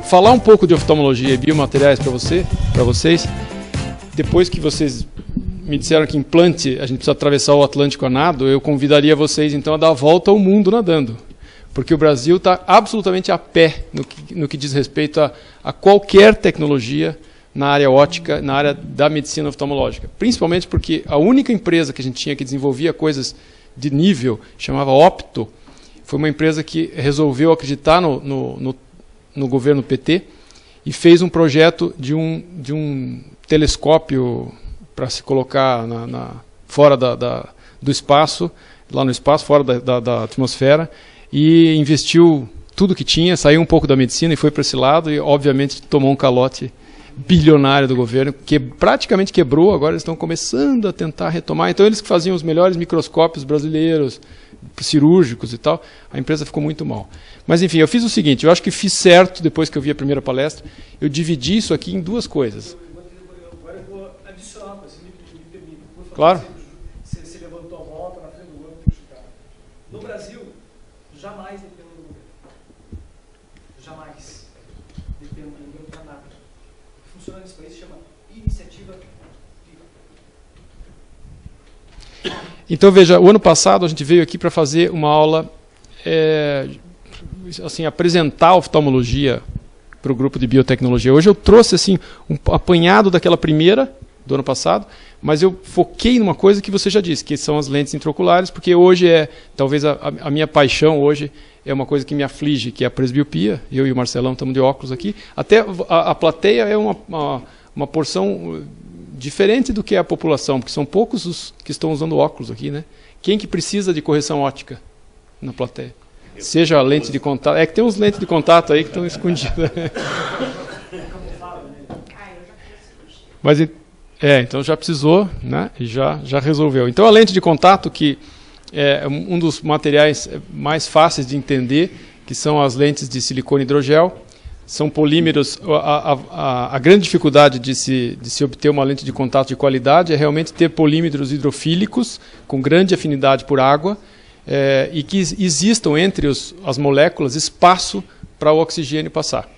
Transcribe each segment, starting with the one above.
Falar um pouco de oftalmologia e biomateriais para vocês. Depois que vocês me disseram que implante a gente precisa atravessar o Atlântico a nado, eu convidaria vocês então a dar a volta ao mundo nadando. Porque o Brasil está absolutamente a pé no que diz respeito a qualquer tecnologia na área óptica, na área da medicina oftalmológica. Principalmente porque a única empresa que a gente tinha que desenvolvia coisas de nível, chamava Opto, foi uma empresa que resolveu acreditar no governo PT e fez um projeto de um telescópio para se colocar fora do espaço, lá no espaço, fora da atmosfera, e investiu tudo que tinha, saiu um pouco da medicina e foi para esse lado e obviamente tomou um calote bilionário do governo, que praticamente quebrou, agora eles estão começando a tentar retomar. Então eles que faziam os melhores microscópios brasileiros, cirúrgicos e tal, a empresa ficou muito mal. Mas enfim, eu fiz o seguinte, eu acho que fiz certo depois que eu vi a primeira palestra, eu dividi isso aqui em duas coisas. Agora eu vou adicionar, se me permite. Claro. Você levantou a volta na frente do outro. No Brasil, jamais depende do governo. Jamais depende do governo para nada. O que funciona nesse país se chama iniciativa privada. Então veja, o ano passado a gente veio aqui para fazer uma aula, assim, apresentar a oftalmologia para o grupo de biotecnologia. Hoje eu trouxe assim um apanhado daquela primeira do ano passado, mas eu foquei numa coisa que você já disse, que são as lentes intraoculares, porque hoje talvez a minha paixão hoje é uma coisa que me aflige, que é a presbiopia. Eu e o Marcelão estamos de óculos aqui. Até a plateia é uma porção diferente do que é a população, porque são poucos os que estão usando óculos aqui, né? Quem que precisa de correção óptica na plateia? Seja a lente de contato. É que tem uns lentes de contato aí que estão escondidas. Mas então já precisou, né? E já resolveu. Então a lente de contato, que é um dos materiais mais fáceis de entender, que são as lentes de silicone hidrogel. São polímeros. A grande dificuldade de se obter uma lente de contato de qualidade é realmente ter polímeros hidrofílicos com grande afinidade por água e que existam entre as moléculas espaço para o oxigênio passar.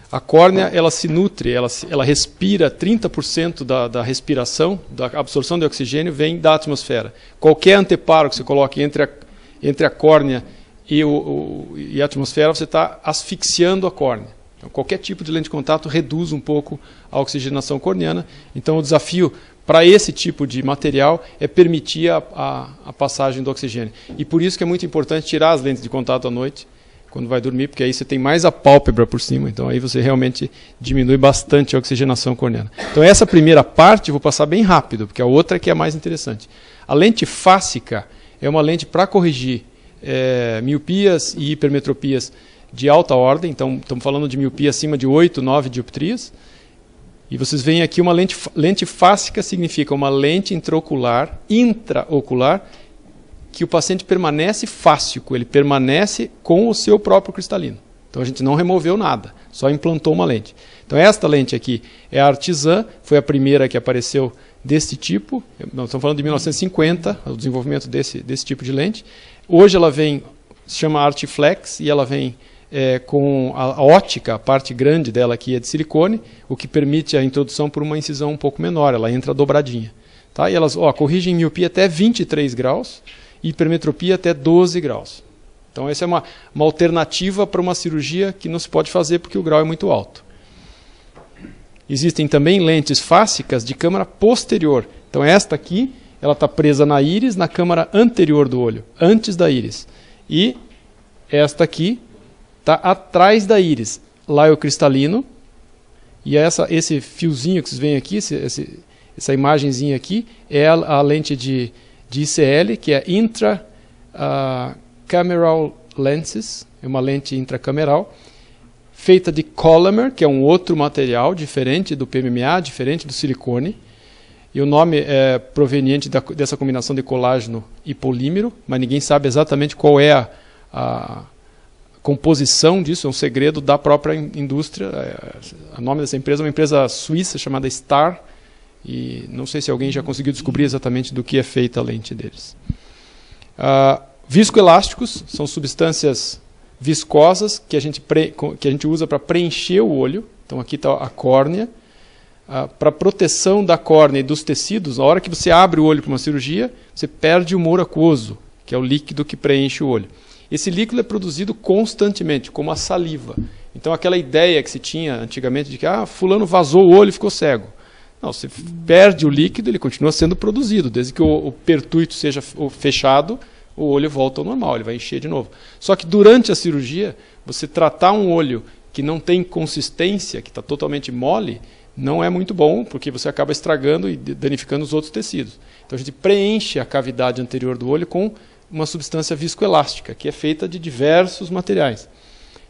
A córnea ela se nutre, ela respira 30% da respiração, da absorção de oxigênio vem da atmosfera. Qualquer anteparo que você coloque entre a córnea e a atmosfera, você está asfixiando a córnea. Então, qualquer tipo de lente de contato reduz um pouco a oxigenação corneana. Então, o desafio para esse tipo de material é permitir a passagem do oxigênio. E por isso que é muito importante tirar as lentes de contato à noite, quando vai dormir, porque aí você tem mais a pálpebra por cima. Então, aí você realmente diminui bastante a oxigenação corneana. Então, essa primeira parte eu vou passar bem rápido, porque a outra que é a mais interessante. A lente fásica é uma lente para corrigir miopias e hipermetropias de alta ordem, então estamos falando de miopia acima de 8, 9 dioptrias. E vocês veem aqui uma lente fásica significa uma lente intraocular, que o paciente permanece fáscico, ele permanece com o seu próprio cristalino. Então a gente não removeu nada, só implantou uma lente. Então esta lente aqui é a Artisan, foi a primeira que apareceu desse tipo, nós estamos falando de 1950, o desenvolvimento desse tipo de lente. Hoje ela se chama Artiflex e ela vem com a ótica, a parte grande dela aqui é de silicone, o que permite a introdução por uma incisão um pouco menor, ela entra dobradinha. Tá? E elas corrigem miopia até 23 graus e hipermetropia até 12 graus. Então essa é uma alternativa para uma cirurgia que não se pode fazer porque o grau é muito alto. Existem também lentes fásicas de câmara posterior. Então esta aqui, ela está presa na íris, na câmara anterior do olho, antes da íris. E esta aqui está atrás da íris. Lá é o cristalino. E esse fiozinho que vocês veem aqui, essa imagenzinha aqui, é a lente de ICL, que é Intracameral Lenses, é uma lente intracameral, feita de Collamer, que é um outro material diferente do PMMA, diferente do silicone. E o nome é proveniente dessa combinação de colágeno e polímero, mas ninguém sabe exatamente qual é a composição disso, é um segredo da própria indústria. O nome dessa empresa é uma empresa suíça chamada Star, e não sei se alguém já conseguiu descobrir exatamente do que é feita a lente deles. Viscoelásticos são substâncias viscosas que a gente usa para preencher o olho. Então aqui está a córnea. Para proteção da córnea e dos tecidos, na hora que você abre o olho para uma cirurgia, você perde o humor aquoso, que é o líquido que preenche o olho. Esse líquido é produzido constantemente, como a saliva. Então aquela ideia que se tinha antigamente de que fulano vazou o olho e ficou cego. Não, você perde o líquido, ele continua sendo produzido. Desde que o pertuito seja fechado, o olho volta ao normal, ele vai encher de novo. Só que durante a cirurgia, você tratar um olho que não tem consistência, que está totalmente mole, não é muito bom, porque você acaba estragando e danificando os outros tecidos. Então a gente preenche a cavidade anterior do olho com uma substância viscoelástica, que é feita de diversos materiais.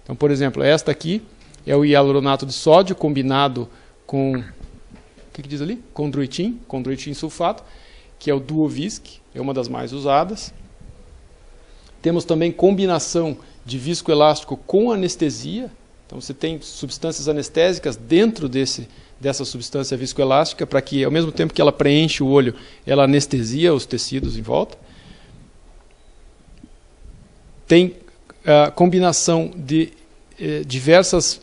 Então, por exemplo, esta aqui é o hialuronato de sódio combinado com... O que diz ali? Condroitin sulfato, que é o Duovisc, é uma das mais usadas. Temos também combinação de viscoelástico com anestesia. Então você tem substâncias anestésicas dentro dessa substância viscoelástica para que, ao mesmo tempo que ela preenche o olho, ela anestesia os tecidos em volta. Tem combinação de diversas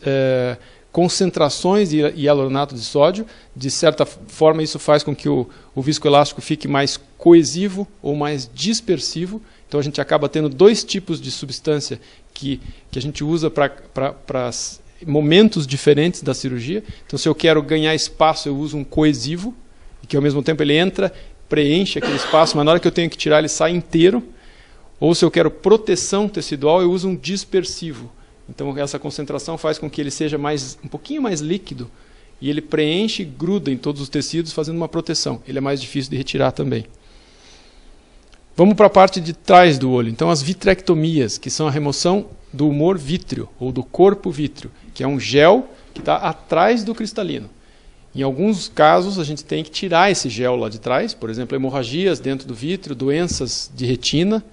concentrações de hialuronato de sódio. De certa forma, isso faz com que o viscoelástico fique mais coesivo ou mais dispersivo. Então a gente acaba tendo dois tipos de substância que a gente usa para momentos diferentes da cirurgia. Então, se eu quero ganhar espaço, eu uso um coesivo, que ao mesmo tempo ele entra, preenche aquele espaço, mas na hora que eu tenho que tirar, ele sai inteiro. Ou se eu quero proteção tecidual, eu uso um dispersivo. Então, essa concentração faz com que ele seja um pouquinho mais líquido, e ele preenche e gruda em todos os tecidos, fazendo uma proteção. Ele é mais difícil de retirar também. Vamos para a parte de trás do olho. Então, as vitrectomias, que são a remoção do humor vítreo, ou do corpo vítreo, que é um gel que está atrás do cristalino. Em alguns casos, a gente tem que tirar esse gel lá de trás, por exemplo, hemorragias dentro do vítreo, doenças de retina,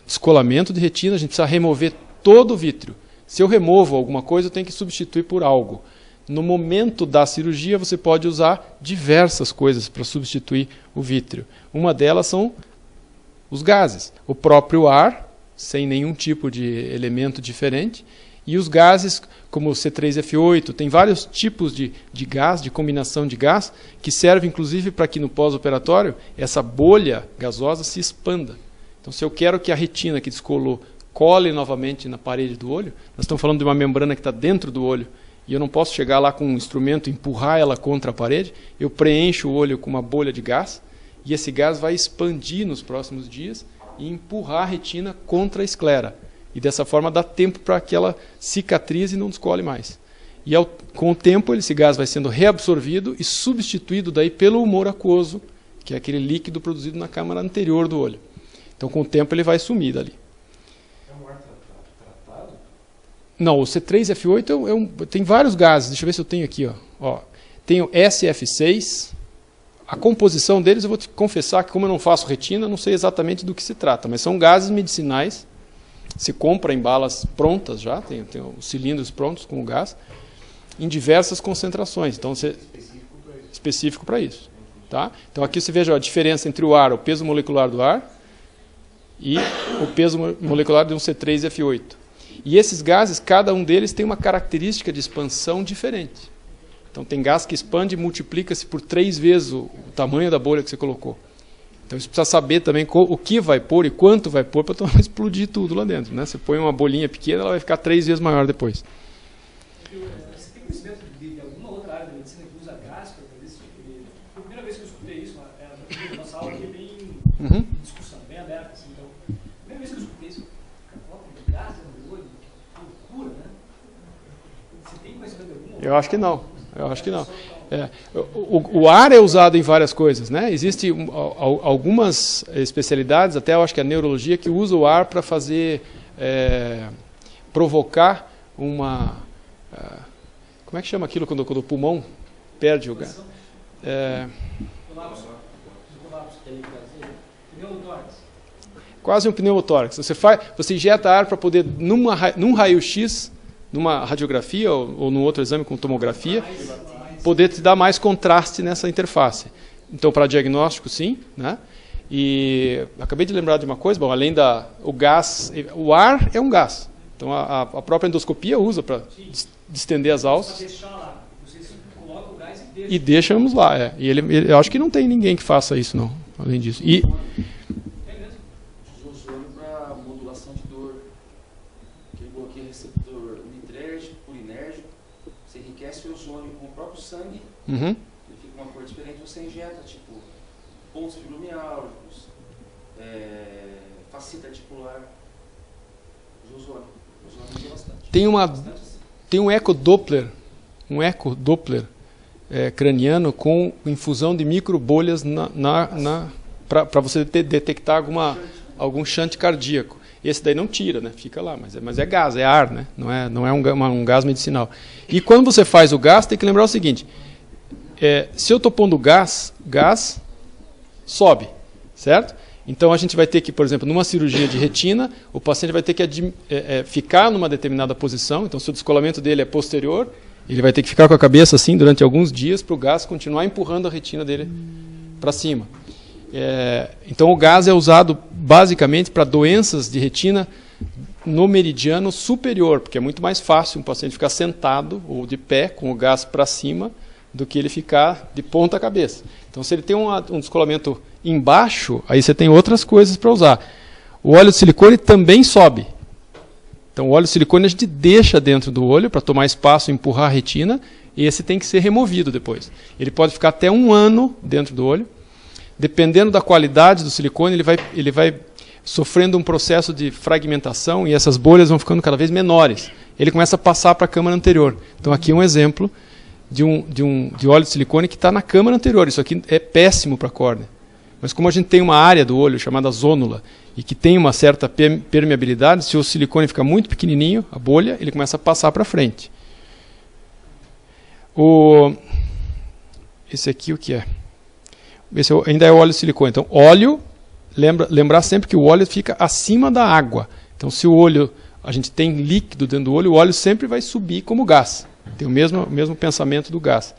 descolamento de retina, a gente precisa remover todo o vítreo. Se eu removo alguma coisa, eu tenho que substituir por algo. No momento da cirurgia, você pode usar diversas coisas para substituir o vítreo. Uma delas são os gases. O próprio ar, sem nenhum tipo de elemento diferente, e os gases, como o C3F8, tem vários tipos de gás, de combinação de gás, que servem inclusive para que no pós-operatório essa bolha gasosa se expanda. Então, se eu quero que a retina que descolou cole novamente na parede do olho, nós estamos falando de uma membrana que está dentro do olho, e eu não posso chegar lá com um instrumento e empurrar ela contra a parede, eu preencho o olho com uma bolha de gás, e esse gás vai expandir nos próximos dias e empurrar a retina contra a esclera. E dessa forma dá tempo para que ela cicatrize e não descole mais. E com o tempo esse gás vai sendo reabsorvido e substituído daí pelo humor aquoso, que é aquele líquido produzido na câmara anterior do olho. Então com o tempo ele vai sumir dali. É um ar tratado? Não, o C3F8 tem vários gases. Deixa eu ver se eu tenho aqui. Ó. Tem o SF6. A composição deles, eu vou te confessar que como eu não faço retina, não sei exatamente do que se trata, mas são gases medicinais. Se compra em balas prontas já, tem os cilindros prontos com o gás, em diversas concentrações. Então, específico para isso. Tá? Então, aqui você veja a diferença entre o ar, o peso molecular do ar, e o peso molecular de um C3F8. E esses gases, cada um deles tem uma característica de expansão diferente. Então, tem gás que expande e multiplica-se por 3 vezes o tamanho da bolha que você colocou. Então, você precisa saber também o que vai pôr e quanto vai pôr para não explodir tudo lá dentro. Né? Você põe uma bolinha pequena, ela vai ficar 3 vezes maior depois. Você tem conhecimento de alguma outra área da medicina que usa gás para fazer esse tipo de... Foi a primeira vez que eu escutei isso, a nossa aula aqui é bem em discussão, bem aberta. Assim, então, a primeira vez que eu escutei isso, coloca de gás no olho, que loucura, né? Você tem conhecimento de alguma outra? Eu acho que não. O ar é usado em várias coisas, né? Existem algumas especialidades, até eu acho que a neurologia, que usa o ar para fazer provocar uma... como é que chama aquilo quando o pulmão perde o gás? Quase um pneumotórax. Você injeta ar para poder, num raio-x, numa radiografia ou num outro exame com tomografia, poder te dar mais contraste nessa interface. Então, para diagnóstico, sim, né? E acabei de lembrar de uma coisa, bom, além o gás, o ar é um gás. Então, a própria endoscopia usa para distender as alças. E deixamos lá. E eu acho que não tem ninguém que faça isso, não, além disso. E ozônio para modulação de dor. Que ele bloqueia receptor nitérgico, purinérgico. Você enriquece o ozônio com o próprio sangue. Ele fica uma cor diferente. Você injeta, tipo, pontos fibromialgicos, fascite articular. Ozônio. Ozônio bastante. Tem um ecodoppler, craniano com infusão de microbolhas para você detectar algum shunt cardíaco. Esse daí não tira, né? Fica lá, mas é gás, é ar, né? Não é um gás medicinal. E quando você faz o gás, tem que lembrar o seguinte: se eu estou pondo gás sobe, certo? Então a gente vai ter que, por exemplo, numa cirurgia de retina, o paciente vai ter que ficar numa determinada posição. Então, se o descolamento dele é posterior, ele vai ter que ficar com a cabeça assim durante alguns dias para o gás continuar empurrando a retina dele para cima. Então o gás é usado basicamente para doenças de retina no meridiano superior, porque é muito mais fácil um paciente ficar sentado ou de pé com o gás para cima do que ele ficar de ponta cabeça. Então, se ele tem um descolamento embaixo, aí você tem outras coisas para usar. O óleo de silicone também sobe. Então, o óleo de silicone a gente deixa dentro do olho para tomar espaço e empurrar a retina, e esse tem que ser removido depois. Ele pode ficar até 1 ano dentro do olho. Dependendo da qualidade do silicone, ele vai sofrendo um processo de fragmentação e essas bolhas vão ficando cada vez menores. Ele começa a passar para a câmara anterior. Então, aqui é um exemplo de óleo de silicone que está na câmara anterior. Isso aqui é péssimo para a córnea. Mas como a gente tem uma área do olho chamada zônula e que tem uma certa permeabilidade, se o silicone fica muito pequenininho, a bolha, ele começa a passar para frente. Esse aqui o que é? Esse ainda é óleo de silicone. Então, óleo, lembrar sempre que o óleo fica acima da água. Então, se a gente tem líquido dentro do olho, o óleo sempre vai subir como gás. Tem o mesmo pensamento do gás.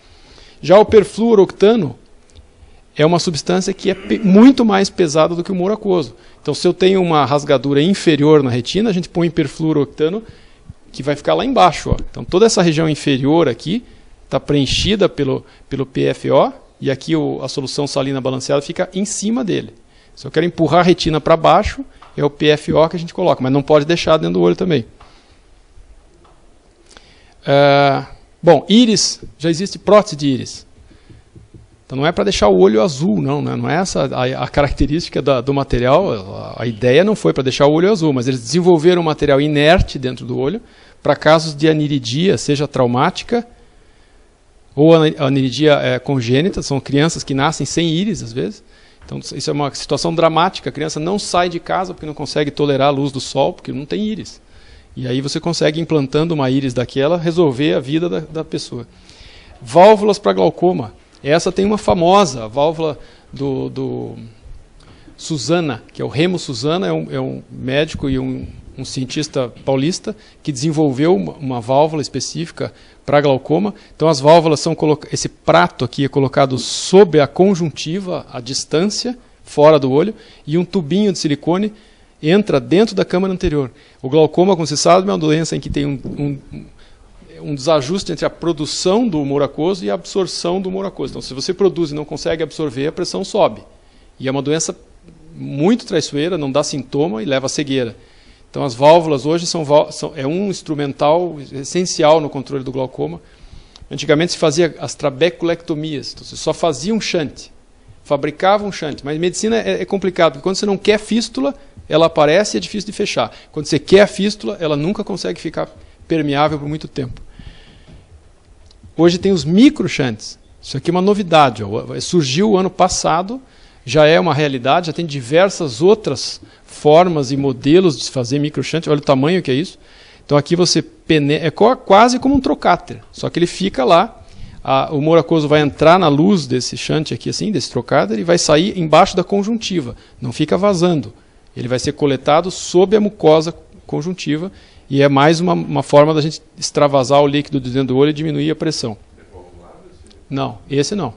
Já o perfluoroctano é uma substância que é muito mais pesada do que o ouro aquoso. Então, se eu tenho uma rasgadura inferior na retina, a gente põe perfluoroctano, que vai ficar lá embaixo. Ó. Então, toda essa região inferior aqui está preenchida pelo PFO, e aqui a solução salina balanceada fica em cima dele. Se eu quero empurrar a retina para baixo, é o PFO que a gente coloca, mas não pode deixar dentro do olho também. Bom, íris, já existe prótese de íris. Então não é para deixar o olho azul, não, né? Não é essa a característica do material. A ideia não foi para deixar o olho azul, mas eles desenvolveram um material inerte dentro do olho para casos de aniridia, seja traumática ou aniridia congênita. São crianças que nascem sem íris, às vezes. Então isso é uma situação dramática. A criança não sai de casa porque não consegue tolerar a luz do sol, porque não tem íris. E aí você consegue, implantando uma íris daquela, resolver a vida da pessoa. Válvulas para glaucoma. Essa tem uma famosa, a válvula do Susana, que é o Remo Susana, é um médico e um cientista paulista que desenvolveu uma válvula específica para glaucoma. Então as válvulas são esse prato aqui é colocado sob a conjuntiva, à distância, fora do olho, e um tubinho de silicone entra dentro da câmara anterior. O glaucoma, como você sabe, é uma doença em que tem um desajuste entre a produção do humor aquoso e a absorção do humor aquoso. Então, se você produz e não consegue absorver, a pressão sobe. E é uma doença muito traiçoeira, não dá sintoma e leva à cegueira. Então, as válvulas hoje é um instrumental essencial no controle do glaucoma. Antigamente se fazia as trabeculectomias, então você só fazia um shunt, fabricava um shunt. Mas medicina é complicado, porque quando você não quer fístula, ela aparece e é difícil de fechar. Quando você quer a fístula, ela nunca consegue ficar permeável por muito tempo. Hoje tem os microshunts. Isso aqui é uma novidade. Ó. Surgiu o ano passado, já é uma realidade, já tem diversas outras formas e modelos de fazer microshunt. Olha o tamanho que é isso. Então aqui você é quase como um trocáter, só que ele fica lá, o humor aquoso vai entrar na luz desse shunt aqui, assim, desse trocáter, e vai sair embaixo da conjuntiva, não fica vazando. Ele vai ser coletado sob a mucosa conjuntiva, e é mais uma forma da gente extravasar o líquido de dentro do olho e diminuir a pressão. Não, esse não.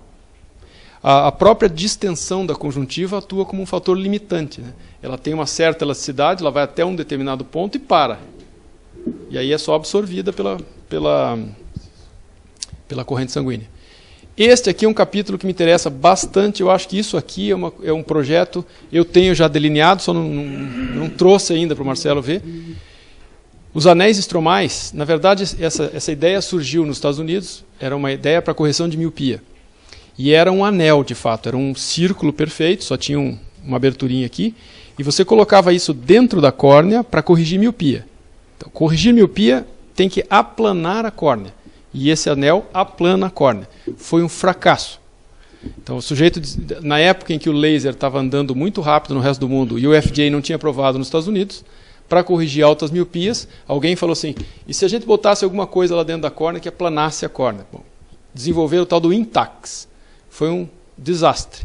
A própria distensão da conjuntiva atua como um fator limitante, né? Ela tem uma certa elasticidade, ela vai até um determinado ponto e para. E aí é só absorvida pela corrente sanguínea. Este aqui é um capítulo que me interessa bastante. Eu acho que isso aqui é um projeto, eu tenho já delineado, só não trouxe ainda para o Marcelo ver. Os anéis estromais, na verdade, essa ideia surgiu nos Estados Unidos, era uma ideia para correção de miopia. E era um anel, de fato, era um círculo perfeito, só tinha uma aberturinha aqui, e você colocava isso dentro da córnea para corrigir miopia. Então, corrigir miopia tem que aplanar a córnea, e esse anel aplana a córnea. Foi um fracasso. Então, o sujeito, na época em que o laser estava andando muito rápido no resto do mundo, e o FDA não tinha aprovado nos Estados Unidos, para corrigir altas miopias, alguém falou assim, e se a gente botasse alguma coisa lá dentro da córnea que aplanasse a córnea? Bom, desenvolveram o tal do Intacs. Foi um desastre.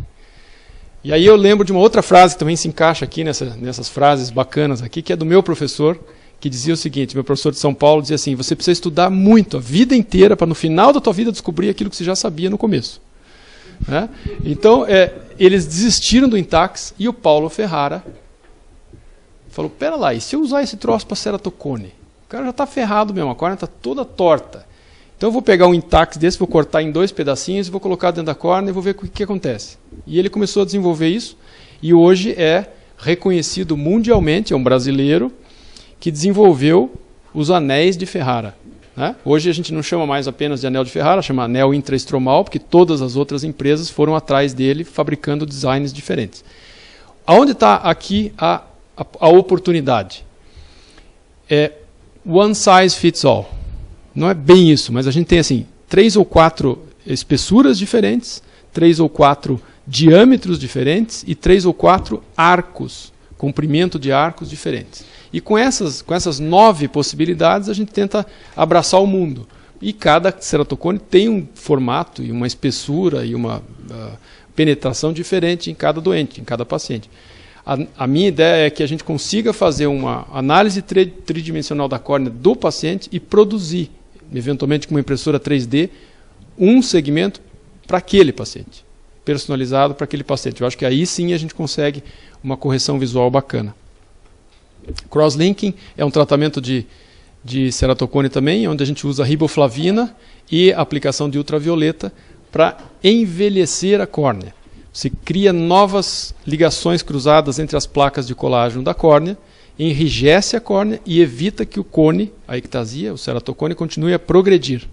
E aí eu lembro de uma outra frase que também se encaixa aqui nessas frases bacanas aqui, que é do meu professor, que dizia o seguinte, meu professor de São Paulo dizia assim, você precisa estudar muito, a vida inteira, para no final da tua vida descobrir aquilo que você já sabia no começo. Né? Então, eles desistiram do Intacs e o Paulo Ferrara falou, pera lá, e se eu usar esse troço para ceratocone? O cara já está ferrado mesmo, a córnea está toda torta. Então eu vou pegar um Intacs desse, vou cortar em 2 pedacinhos, e vou colocar dentro da córnea e vou ver o que acontece. E ele começou a desenvolver isso, e hoje é reconhecido mundialmente, é um brasileiro, que desenvolveu os anéis de Ferrara. Né? Hoje a gente não chama mais apenas de anel de Ferrara, chama anel intraestromal, porque todas as outras empresas foram atrás dele, fabricando designs diferentes. Aonde está aqui a oportunidade? É one size fits all. Não é bem isso, mas a gente tem assim 3 ou 4 espessuras diferentes, 3 ou 4 diâmetros diferentes e 3 ou 4 arcos, comprimento de arcos diferentes. E com essas 9 possibilidades a gente tenta abraçar o mundo. E cada ceratocone tem um formato e uma espessura e uma penetração diferente em cada doente, em cada paciente. A minha ideia é que a gente consiga fazer uma análise tridimensional da córnea do paciente e produzir, eventualmente com uma impressora 3D, um segmento para aquele paciente, personalizado para aquele paciente. Eu acho que aí sim a gente consegue uma correção visual bacana. Crosslinking é um tratamento de ceratocone também, onde a gente usa riboflavina e aplicação de ultravioleta para envelhecer a córnea. Você cria novas ligações cruzadas entre as placas de colágeno da córnea, enrijece a córnea e evita que o cone, a ectasia, o ceratocone, continue a progredir.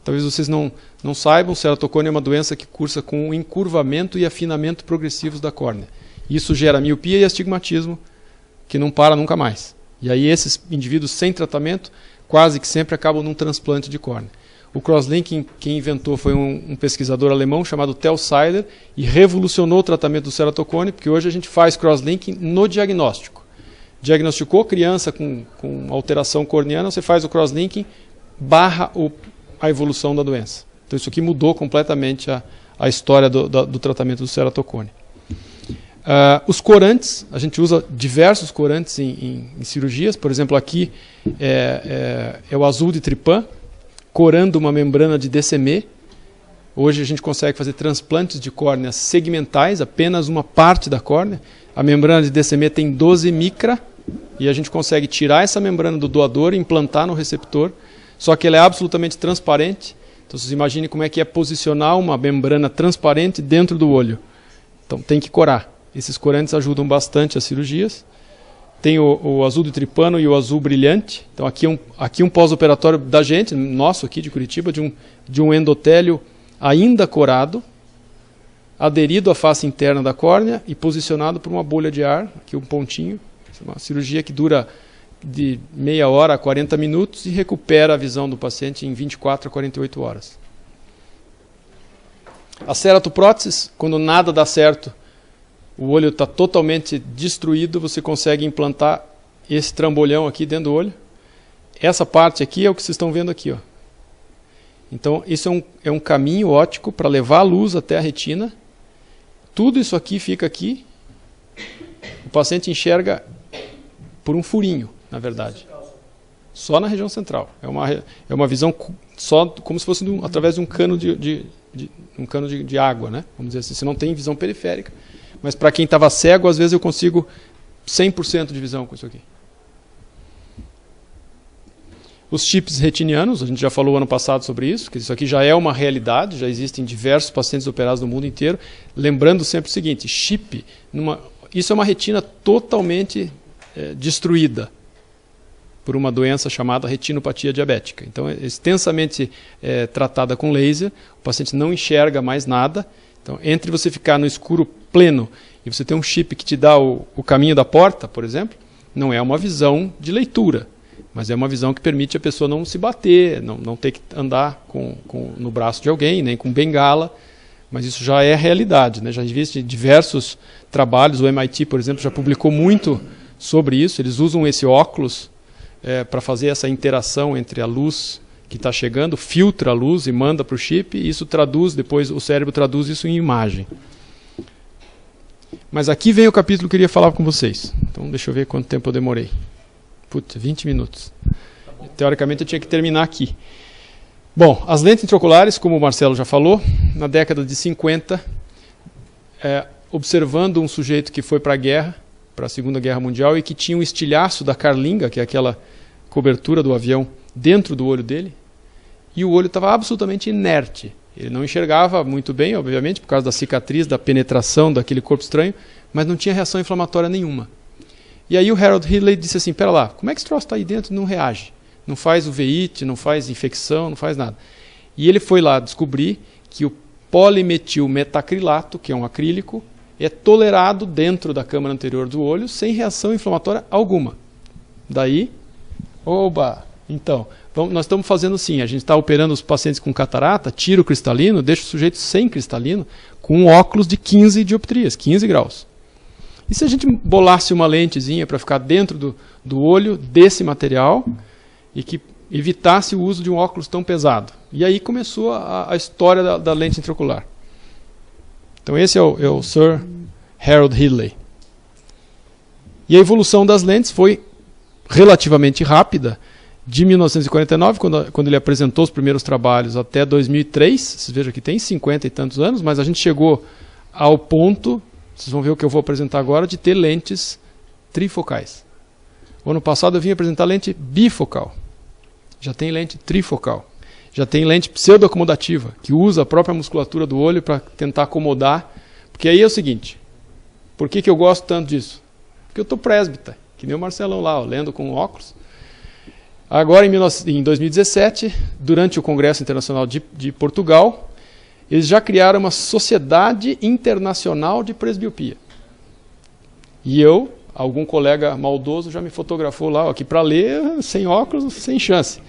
Talvez vocês não saibam, o ceratocone é uma doença que cursa com o encurvamento e afinamento progressivos da córnea. Isso gera miopia e astigmatismo, que não para nunca mais. E aí esses indivíduos sem tratamento quase que sempre acabam num transplante de córnea. O crosslinking, quem inventou foi um pesquisador alemão chamado Tel Seider e revolucionou o tratamento do ceratocone, porque hoje a gente faz crosslinking no diagnóstico. Diagnosticou criança com alteração corneana, você faz o crosslinking, barra a evolução da doença. Então isso aqui mudou completamente a história do tratamento do ceratocone. Os corantes, a gente usa diversos corantes em cirurgias, por exemplo aqui é o azul de Trypan, corando uma membrana de DCM. Hoje a gente consegue fazer transplantes de córneas segmentais, apenas uma parte da córnea. A membrana de DCM tem 12 micra e a gente consegue tirar essa membrana do doador e implantar no receptor, só que ela é absolutamente transparente. Então vocês imaginem como é que é posicionar uma membrana transparente dentro do olho. Então tem que corar. Esses corantes ajudam bastante as cirurgias. Tem o azul de Trypan e o azul brilhante. Então aqui um pós-operatório da gente, nosso aqui de Curitiba, de um endotélio ainda corado, aderido à face interna da córnea e posicionado por uma bolha de ar, aqui um pontinho. Uma cirurgia que dura de meia hora a 40 minutos e recupera a visão do paciente em 24 a 48 horas. As ceratopróteses, quando nada dá certo, o olho está totalmente destruído, você consegue implantar esse trambolhão aqui dentro do olho. essa parte aqui é o que vocês estão vendo aqui, ó. Então, isso é um caminho óptico para levar a luz até a retina. Tudo isso aqui fica aqui. O paciente enxerga por um furinho, na verdade. Só na região central. É uma visão só como se fosse através de um cano de água, né? Vamos dizer assim. Você não tem visão periférica. Mas para quem estava cego, às vezes eu consigo 100% de visão com isso aqui. Os chips retinianos, a gente já falou ano passado sobre isso, que isso aqui já é uma realidade, já existem diversos pacientes operados no mundo inteiro. Lembrando sempre o seguinte, chip, isso é uma retina totalmente destruída por uma doença chamada retinopatia diabética. Então, é extensamente tratada com laser, o paciente não enxerga mais nada. Então, entre você ficar no escuro pleno e você ter um chip que te dá o caminho da porta, por exemplo, não é uma visão de leitura. Mas é uma visão que permite a pessoa não se bater, não ter que andar no braço de alguém, nem com bengala. Mas isso já é realidade, né? Já existe diversos trabalhos. O MIT, por exemplo, já publicou muito sobre isso. Eles usam esse óculos para fazer essa interação entre a luz que está chegando, filtra a luz e manda para o chip. E isso traduz, depois o cérebro traduz isso em imagem. Mas aqui vem o capítulo que eu queria falar com vocês. Então deixa eu ver quanto tempo eu demorei. Putz, 20 minutos. Teoricamente eu tinha que terminar aqui. Bom, as lentes intraoculares, como o Marcelo já falou, na década de 50, observando um sujeito que foi para a guerra, para a Segunda Guerra Mundial, e que tinha um estilhaço da carlinga, que é aquela cobertura do avião, dentro do olho dele, e o olho estava absolutamente inerte. Ele não enxergava muito bem, obviamente, por causa da cicatriz, da penetração daquele corpo estranho, mas não tinha reação inflamatória nenhuma. E aí o Harold Hindley disse assim, pera lá, como é que esse troço está aí dentro e não reage? Não faz uveíte, não faz infecção, não faz nada. E ele foi lá descobrir que o polimetilmetacrilato, que é um acrílico, é tolerado dentro da câmara anterior do olho sem reação inflamatória alguma. Daí, então, nós estamos fazendo assim, a gente está operando os pacientes com catarata, tira o cristalino, deixa o sujeito sem cristalino, com um óculos de 15 dioptrias, 15 graus. E se a gente bolasse uma lentezinha para ficar dentro do olho desse material e que evitasse o uso de um óculos tão pesado? E aí começou a história da lente intraocular. Então esse é o Sir Harold Hindley. E a evolução das lentes foi relativamente rápida. De 1949, quando ele apresentou os primeiros trabalhos, até 2003, vocês vejam que tem 50 e tantos anos, mas a gente chegou ao ponto... Vocês vão ver o que eu vou apresentar agora, de ter lentes trifocais. O ano passado eu vim apresentar lente bifocal. Já tem lente trifocal. Já tem lente pseudoacomodativa, que usa a própria musculatura do olho para tentar acomodar. Porque aí é o seguinte, por que eu gosto tanto disso? Porque eu estou presbítero, que nem o Marcelão lá, ó, lendo com óculos. Agora, em 2017, durante o Congresso Internacional de Portugal, eles já criaram uma Sociedade Internacional de Presbiopia. E algum colega maldoso já me fotografou lá, aqui para ler, sem óculos, sem chance.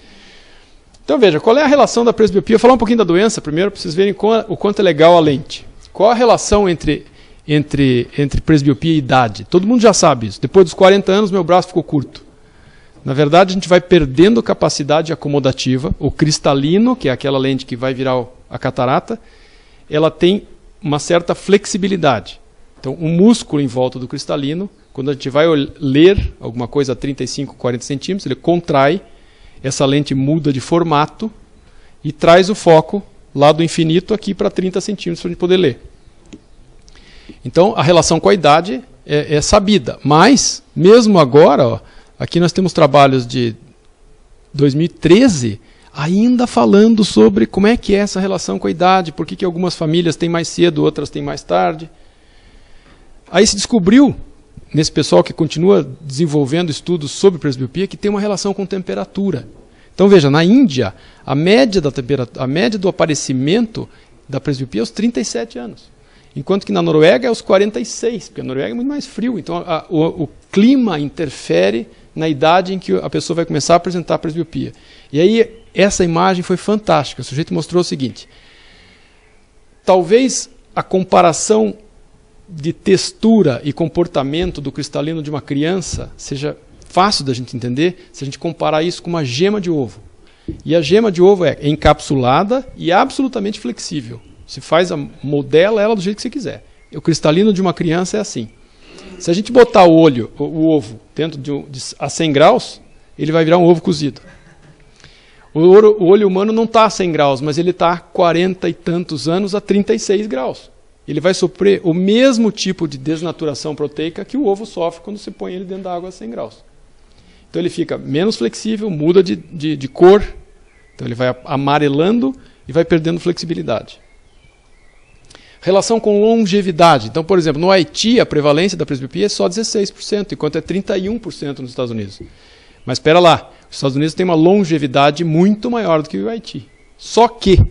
Então veja, qual é a relação da presbiopia? Vou falar um pouquinho da doença primeiro, para vocês verem o quanto é legal a lente. Qual a relação entre presbiopia e idade? Todo mundo já sabe isso. Depois dos 40 anos, meu braço ficou curto. Na verdade, a gente vai perdendo capacidade acomodativa. O cristalino, que é aquela lente que vai virar a catarata, ela tem uma certa flexibilidade. Então, o músculo em volta do cristalino, quando a gente vai ler alguma coisa a 35, 40 centímetros, ele contrai, essa lente muda de formato e traz o foco lá do infinito aqui para 30 centímetros para a gente poder ler. Então, a relação com a idade é sabida. Mas, mesmo agora, ó, aqui nós temos trabalhos de 2013, ainda falando sobre como é que é essa relação com a idade, por que algumas famílias têm mais cedo, outras têm mais tarde. Aí se descobriu, nesse pessoal que continua desenvolvendo estudos sobre presbiopia, que tem uma relação com temperatura. Então veja, na Índia, a média do aparecimento da presbiopia é aos 37 anos. Enquanto que na Noruega é aos 46, porque a Noruega é muito mais frio. Então o clima interfere na idade em que a pessoa vai começar a apresentar presbiopia. E aí essa imagem foi fantástica. O sujeito mostrou o seguinte: talvez a comparação de textura e comportamento do cristalino de uma criança seja fácil da gente entender se a gente comparar isso com uma gema de ovo. E a gema de ovo é encapsulada e absolutamente flexível. Você modela ela do jeito que você quiser. O cristalino de uma criança é assim. Se a gente botar o ovo dentro a 100 graus, ele vai virar um ovo cozido. O olho humano não está a 100 graus, mas ele está há 40 e tantos anos a 36 graus. Ele vai sofrer o mesmo tipo de desnaturação proteica que o ovo sofre quando você põe ele dentro da água a 100 graus. Então ele fica menos flexível, muda de cor, então ele vai amarelando e vai perdendo flexibilidade. Relação com longevidade. Então, por exemplo, no Haiti a prevalência da presbiopia é só 16%, enquanto é 31% nos Estados Unidos. Mas espera lá, os Estados Unidos têm uma longevidade muito maior do que o Haiti. Só que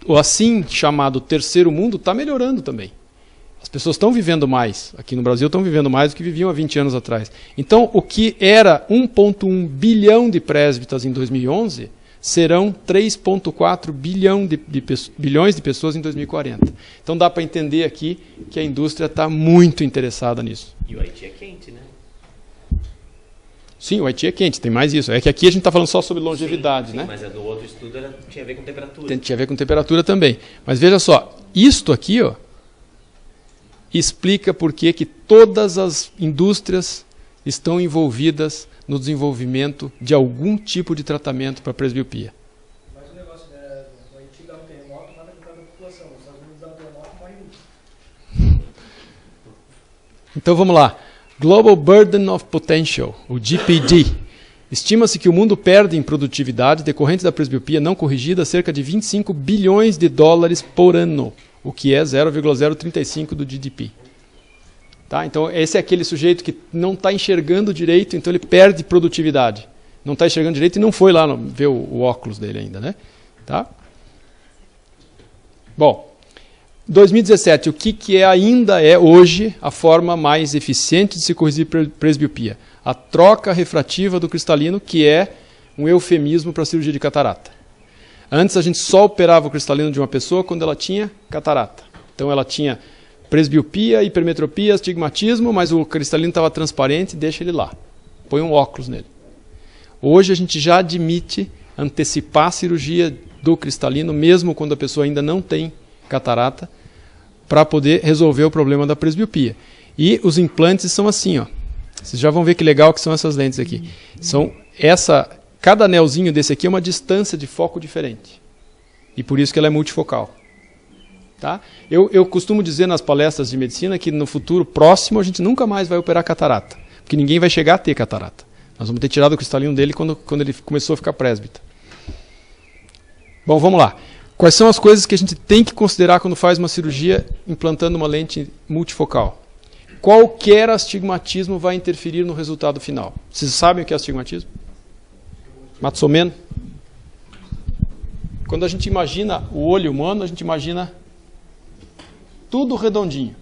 o assim chamado terceiro mundo está melhorando também. As pessoas estão vivendo mais, aqui no Brasil estão vivendo mais do que viviam há 20 anos atrás. Então, o que era 1,1 bilhão de presbitas em 2011, serão 3,4 bilhões de pessoas em 2040. Então dá para entender aqui que a indústria está muito interessada nisso. E o Haiti é quente, né? Sim, o Haiti é quente, tem mais isso. É que aqui a gente está falando só sobre longevidade, sim, né? Mas no outro estudo tinha a ver com temperatura. Tinha a ver com temperatura também. Mas veja só, isto aqui explica por que todas as indústrias estão envolvidas no desenvolvimento de algum tipo de tratamento para presbiopia. Mas o negócio o Haiti dá um terremoto, nada com cada população. Os Estados Unidos dá um terremoto, morre um. Então vamos lá. Global Burden of Potential, o GPD. Estima-se que o mundo perde em produtividade decorrente da presbiopia não corrigida cerca de 25 bilhões de dólares por ano, o que é 0,035 do GDP. Tá? Então esse é aquele sujeito que não está enxergando direito, então ele perde produtividade. Não está enxergando direito e não foi lá ver o óculos dele ainda, né? Tá? Bom, 2017, o que ainda é hoje a forma mais eficiente de se corrigir presbiopia? A troca refrativa do cristalino, que é um eufemismo para a cirurgia de catarata. Antes a gente só operava o cristalino de uma pessoa quando ela tinha catarata. Então ela tinha presbiopia, hipermetropia, astigmatismo, mas o cristalino estava transparente, deixa ele lá. Põe um óculos nele. Hoje a gente já admite antecipar a cirurgia do cristalino, mesmo quando a pessoa ainda não tem catarata, para poder resolver o problema da presbiopia. E os implantes são assim, ó. Vocês já vão ver que legal que são essas lentes aqui. Cada anelzinho desse aqui é uma distância de foco diferente. E por isso que ela é multifocal. Tá? Eu costumo dizer nas palestras de medicina que no futuro próximo a gente nunca mais vai operar catarata. Porque ninguém vai chegar a ter catarata. Nós vamos ter tirado o cristalino dele quando ele começou a ficar presbita. Bom, vamos lá. Quais são as coisas que a gente tem que considerar quando faz uma cirurgia implantando uma lente multifocal? Qualquer astigmatismo vai interferir no resultado final. Vocês sabem o que é astigmatismo? Matsomeno? Quando a gente imagina o olho humano, a gente imagina tudo redondinho.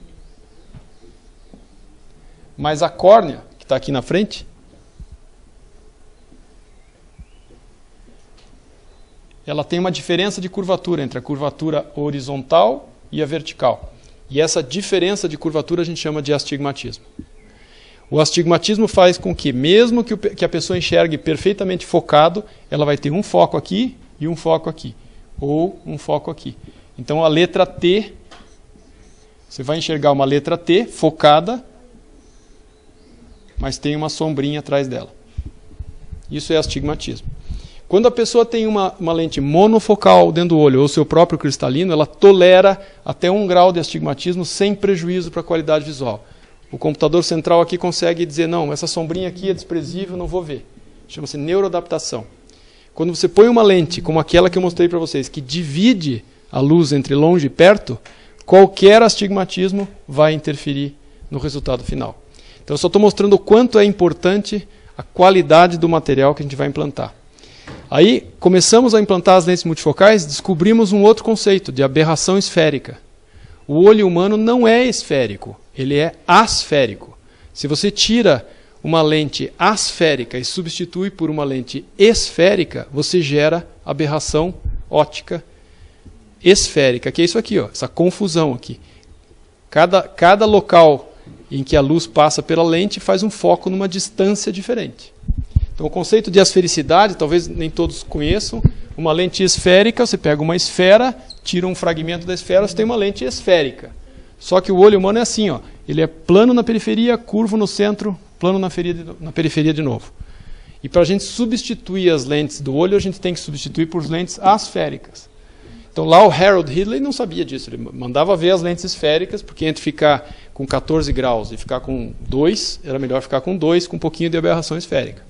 Mas a córnea, que está aqui na frente, ela tem uma diferença de curvatura entre a curvatura horizontal e a vertical. E essa diferença de curvatura a gente chama de astigmatismo. O astigmatismo faz com que, mesmo que a pessoa enxergue perfeitamente focado, ela vai ter um foco aqui e um foco aqui. Ou um foco aqui. Então a letra T, você vai enxergar uma letra T focada, mas tem uma sombrinha atrás dela. Isso é astigmatismo. Quando a pessoa tem uma lente monofocal dentro do olho, ou seu próprio cristalino, ela tolera até 1 grau de astigmatismo sem prejuízo para a qualidade visual. O computador central aqui consegue dizer, não, essa sombrinha aqui é desprezível, não vou ver. Chama-se neuroadaptação. Quando você põe uma lente, como aquela que eu mostrei para vocês, que divide a luz entre longe e perto, qualquer astigmatismo vai interferir no resultado final. Então eu só estou mostrando o quanto é importante a qualidade do material que a gente vai implantar. Aí começamos a implantar as lentes multifocais, descobrimos um outro conceito de aberração esférica. O olho humano não é esférico, ele é asférico. Se você tira uma lente asférica e substitui por uma lente esférica, você gera aberração óptica esférica, que é isso aqui, ó, essa confusão aqui. Cada local em que a luz passa pela lente e faz um foco numa distância diferente. Então o conceito de asfericidade, talvez nem todos conheçam, uma lente esférica, você pega uma esfera, tira um fragmento da esfera, você tem uma lente esférica. Só que o olho humano é assim, ó, ele é plano na periferia, curvo no centro, plano na periferia de novo. E para a gente substituir as lentes do olho, a gente tem que substituir por lentes asféricas. Então lá o Harold Ridley não sabia disso, ele mandava ver as lentes esféricas, porque entre ficar com 14 graus e ficar com 2, era melhor ficar com 2, com um pouquinho de aberração esférica.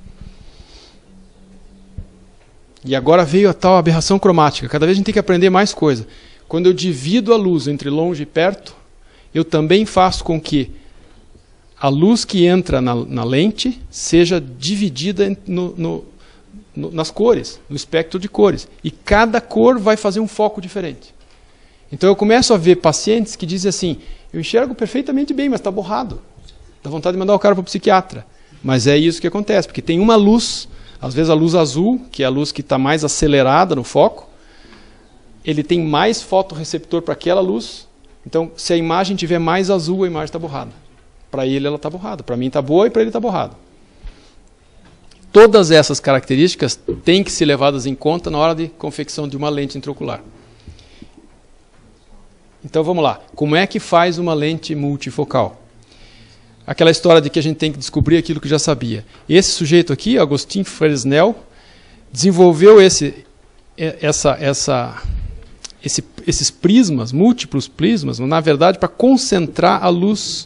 E agora veio a tal aberração cromática. Cada vez a gente tem que aprender mais coisa. Quando eu divido a luz entre longe e perto, eu também faço com que a luz que entra na lente seja dividida nas cores, no espectro de cores. E cada cor vai fazer um foco diferente. Então eu começo a ver pacientes que dizem assim, eu enxergo perfeitamente bem, mas está borrado. Dá vontade de mandar o cara para o psiquiatra. Mas é isso que acontece, porque tem uma luz, às vezes a luz azul, que é a luz que está mais acelerada no foco, ele tem mais fotorreceptor para aquela luz. Então, se a imagem tiver mais azul, a imagem está borrada. Para ele, ela está borrada. Para mim está boa e para ele está borrada. Todas essas características têm que ser levadas em conta na hora de confecção de uma lente intraocular. Então, vamos lá. Como é que faz uma lente multifocal? Aquela história de que a gente tem que descobrir aquilo que já sabia. Esse sujeito aqui, Agustin Fresnel, desenvolveu esses prismas, múltiplos prismas, na verdade, para concentrar a luz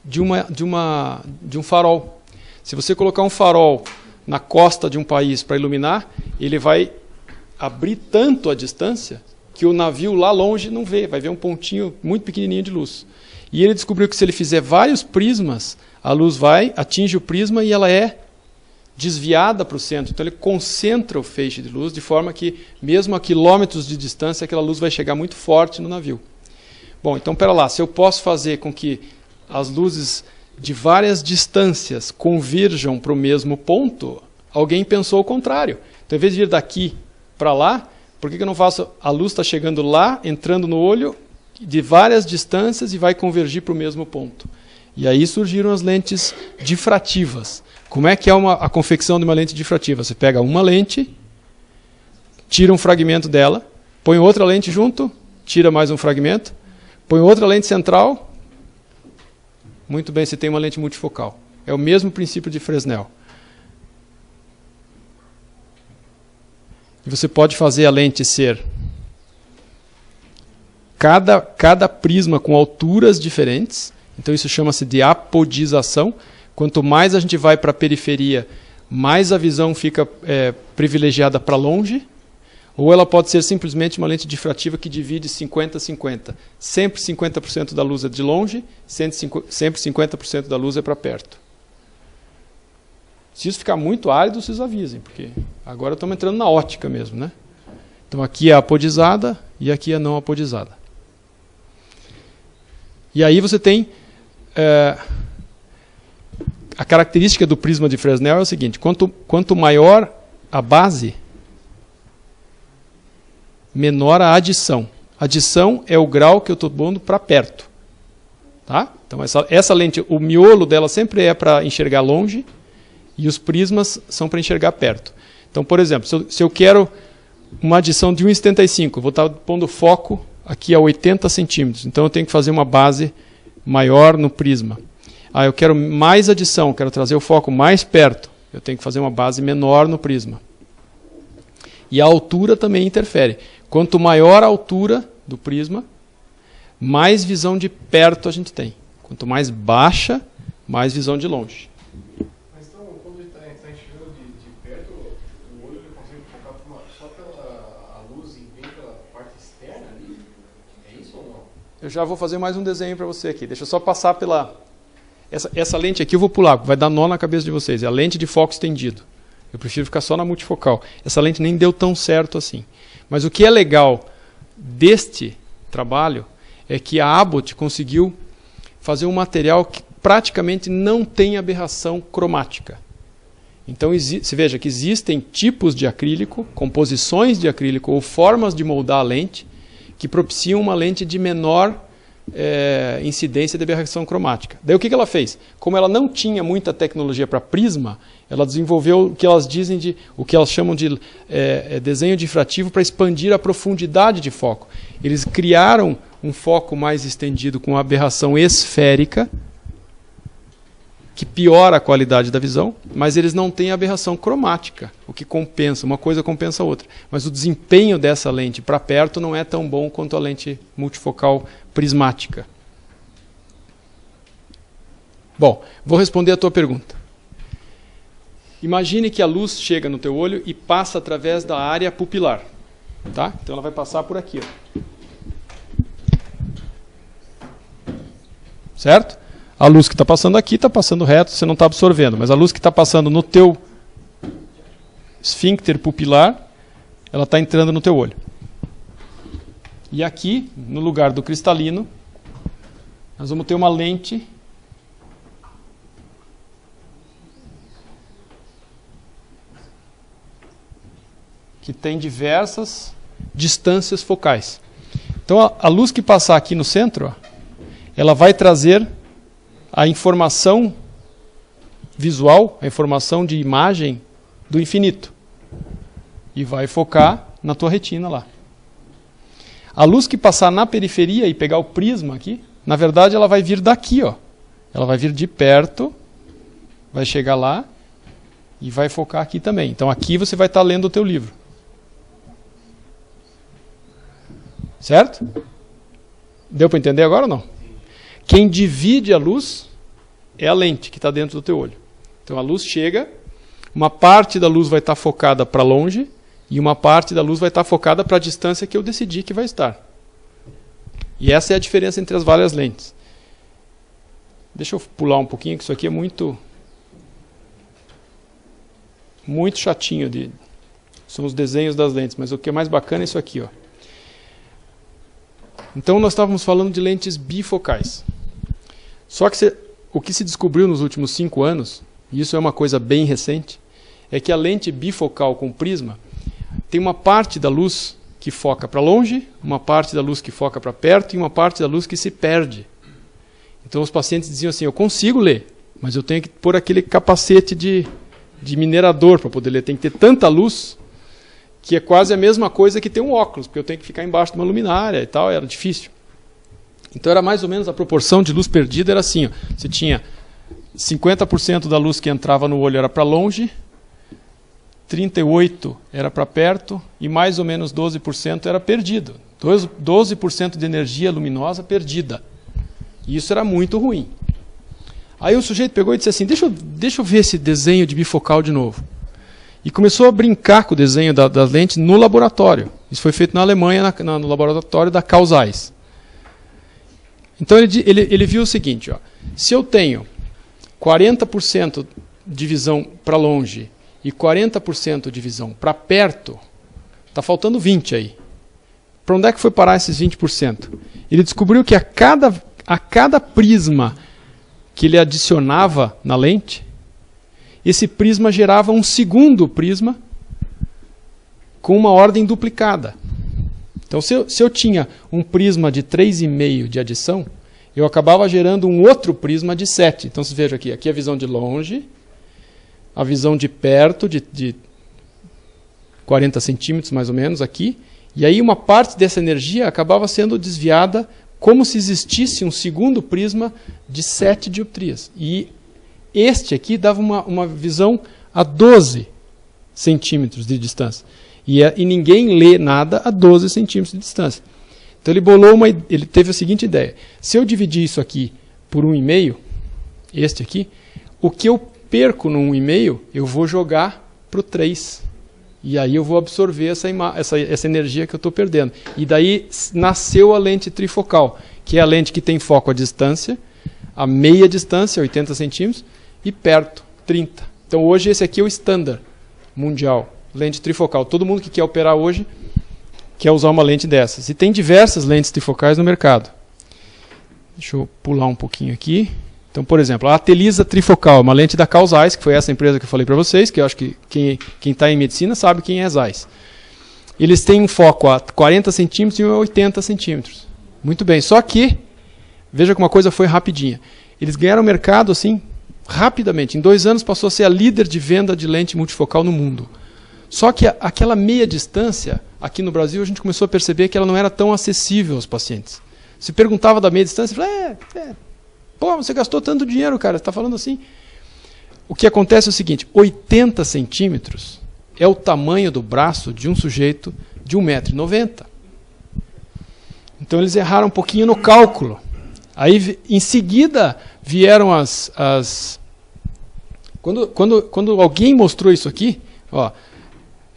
de um farol. Se você colocar um farol na costa de um país para iluminar, ele vai abrir tanto a distância que o navio lá longe não vê, vai ver um pontinho muito pequenininho de luz. E ele descobriu que se ele fizer vários prismas, a luz atinge o prisma e ela é desviada para o centro. Então ele concentra o feixe de luz de forma que, mesmo a quilômetros de distância, aquela luz vai chegar muito forte no navio. Bom, então pera lá, se eu posso fazer com que as luzes de várias distâncias converjam para o mesmo ponto, alguém pensou o contrário. Então, em vez de ir daqui para lá, por que eu não faço? A luz está chegando lá, entrando no olho, de várias distâncias e vai convergir para o mesmo ponto. E aí surgiram as lentes difrativas. Como é que é a confecção de uma lente difrativa? Você pega uma lente, tira um fragmento dela, põe outra lente junto, tira mais um fragmento, põe outra lente central. Muito bem, você tem uma lente multifocal. É o mesmo princípio de Fresnel. E você pode fazer a lente ser cada prisma com alturas diferentes. Então isso chama-se de apodização. Quanto mais a gente vai para a periferia, mais a visão fica privilegiada para longe. Ou ela pode ser simplesmente uma lente difrativa que divide 50-50. Sempre 50% da luz é de longe, sempre 50% da luz é para perto. Se isso ficar muito árido, vocês avisem, porque agora estamos entrando na ótica mesmo, né? Então aqui é a apodizada e aqui é a não apodizada. E aí você tem... a característica do prisma de Fresnel é o seguinte, quanto maior a base, menor a adição. Adição é o grau que eu estou pondo para perto. Tá? Então essa lente, o miolo dela sempre é para enxergar longe e os prismas são para enxergar perto. Então, por exemplo, se eu quero uma adição de 1,75, eu vou estar pondo foco aqui a 80 centímetros. Então eu tenho que fazer uma base maior no prisma. Eu quero mais adição, quero trazer o foco mais perto. Eu tenho que fazer uma base menor no prisma. E a altura também interfere. Quanto maior a altura do prisma, mais visão de perto a gente tem. Quanto mais baixa, mais visão de longe. Mas então, quando ele está enxergando de perto, o olho ele consegue focar só pela luz e vem pela parte externa ali? É isso ou não? Eu já vou fazer mais um desenho para você aqui. Deixa eu só passar pela... Essa lente aqui eu vou pular, vai dar nó na cabeça de vocês. É a lente de foco estendido. Eu prefiro ficar só na multifocal. Essa lente nem deu tão certo assim. Mas o que é legal deste trabalho é que a Abbott conseguiu fazer um material que praticamente não tem aberração cromática. Então, você veja que existem tipos de acrílico, composições de acrílico ou formas de moldar a lente que propiciam uma lente de menor incidência de aberração cromática. Daí o que ela fez? Como ela não tinha muita tecnologia para prisma, ela desenvolveu o que elas chamam de desenho difrativo para expandir a profundidade de foco. Eles criaram um foco mais estendido com aberração esférica, que piora a qualidade da visão, mas eles não têm aberração cromática, o que compensa, uma coisa compensa a outra. Mas o desempenho dessa lente para perto não é tão bom quanto a lente multifocal prismática. Bom, vou responder a tua pergunta. Imagine que a luz chega no teu olho e passa através da área pupilar. Tá? Então ela vai passar por aqui. Ó. Certo? A luz que está passando aqui está passando reto, você não está absorvendo. Mas a luz que está passando no teu esfíncter pupilar, ela está entrando no teu olho. E aqui, no lugar do cristalino, nós vamos ter uma lente que tem diversas distâncias focais. Então a luz que passar aqui no centro, ó, ela vai trazer a informação visual, a informação de imagem do infinito. E vai focar na tua retina lá. A luz que passar na periferia e pegar o prisma aqui, na verdade ela vai vir daqui, ó. Ela vai vir de perto, vai chegar lá e vai focar aqui também. Então aqui você vai estar lendo o teu livro. Certo? Deu para entender agora ou não? Quem divide a luz é a lente que está dentro do teu olho. Então a luz chega, uma parte da luz vai estar focada para longe e uma parte da luz vai estar focada para a distância que eu decidi que vai estar. E essa é a diferença entre as várias lentes. Deixa eu pular um pouquinho, que isso aqui é muito chatinho. São os desenhos das lentes, mas o que é mais bacana é isso aqui. Ó. Então nós estávamos falando de lentes bifocais. Só que o que se descobriu nos últimos 5 anos, e isso é uma coisa bem recente, é que a lente bifocal com prisma tem uma parte da luz que foca para longe, uma parte da luz que foca para perto e uma parte da luz que se perde. Então os pacientes diziam assim, eu consigo ler, mas eu tenho que pôr aquele capacete de minerador para poder ler. Tem que ter tanta luz que é quase a mesma coisa que ter um óculos, porque eu tenho que ficar embaixo de uma luminária e tal, era difícil. Então era mais ou menos a proporção de luz perdida, era assim, ó. Você tinha 50% da luz que entrava no olho era para longe, 38% era para perto e mais ou menos 12% era perdido. 12% de energia luminosa perdida. E isso era muito ruim. Aí o sujeito pegou e disse assim, deixa eu ver esse desenho de bifocal de novo. E começou a brincar com o desenho das lentes no laboratório. Isso foi feito na Alemanha, no laboratório da Carl Zeiss. Então ele viu o seguinte, ó, se eu tenho 40% de visão para longe e 40% de visão para perto, está faltando 20% aí. Para onde é que foi parar esses 20%? Ele descobriu que a cada prisma que ele adicionava na lente, esse prisma gerava um segundo prisma com uma ordem duplicada. Então, se eu tinha um prisma de 3,5 de adição, eu acabava gerando um outro prisma de 7. Então, vocês vejam aqui a visão de longe, a visão de perto, de 40 centímetros mais ou menos aqui, e aí uma parte dessa energia acabava sendo desviada como se existisse um segundo prisma de 7 dioptrias. E este aqui dava uma visão a 12 centímetros de distância. E ninguém lê nada a 12 centímetros de distância. Então ele teve a seguinte ideia. Se eu dividir isso aqui por 1,5, este aqui, o que eu perco no 1,5, eu vou jogar para o 3. E aí eu vou absorver essa energia que eu estou perdendo. E daí nasceu a lente trifocal, que é a lente que tem foco à distância, a meia distância, 80 centímetros, e perto, 30. Então hoje esse aqui é o standard mundial, lente trifocal. Todo mundo que quer operar hoje quer usar uma lente dessas. E tem diversas lentes trifocais no mercado. Deixa eu pular um pouquinho aqui. Então, por exemplo, a Atelisa trifocal, uma lente da Carl Zeiss, que foi essa empresa que eu falei para vocês, que eu acho que quem está em medicina sabe quem é Zeiss. Eles têm um foco a 40 centímetros e a 80 centímetros. Muito bem, só que Veja como a coisa foi rapidinha. Eles ganharam mercado assim, rapidamente. Em 2 anos passou a ser a líder de venda de lente multifocal no mundo. Só que aquela meia distância, aqui no Brasil, a gente começou a perceber que ela não era tão acessível aos pacientes. Se perguntava da meia distância, falava, pô, você gastou tanto dinheiro, cara, você está falando assim. O que acontece é o seguinte, 80 centímetros é o tamanho do braço de um sujeito de 1,90 m. Então eles erraram um pouquinho no cálculo. Aí, em seguida, vieram Quando alguém mostrou isso aqui, ó,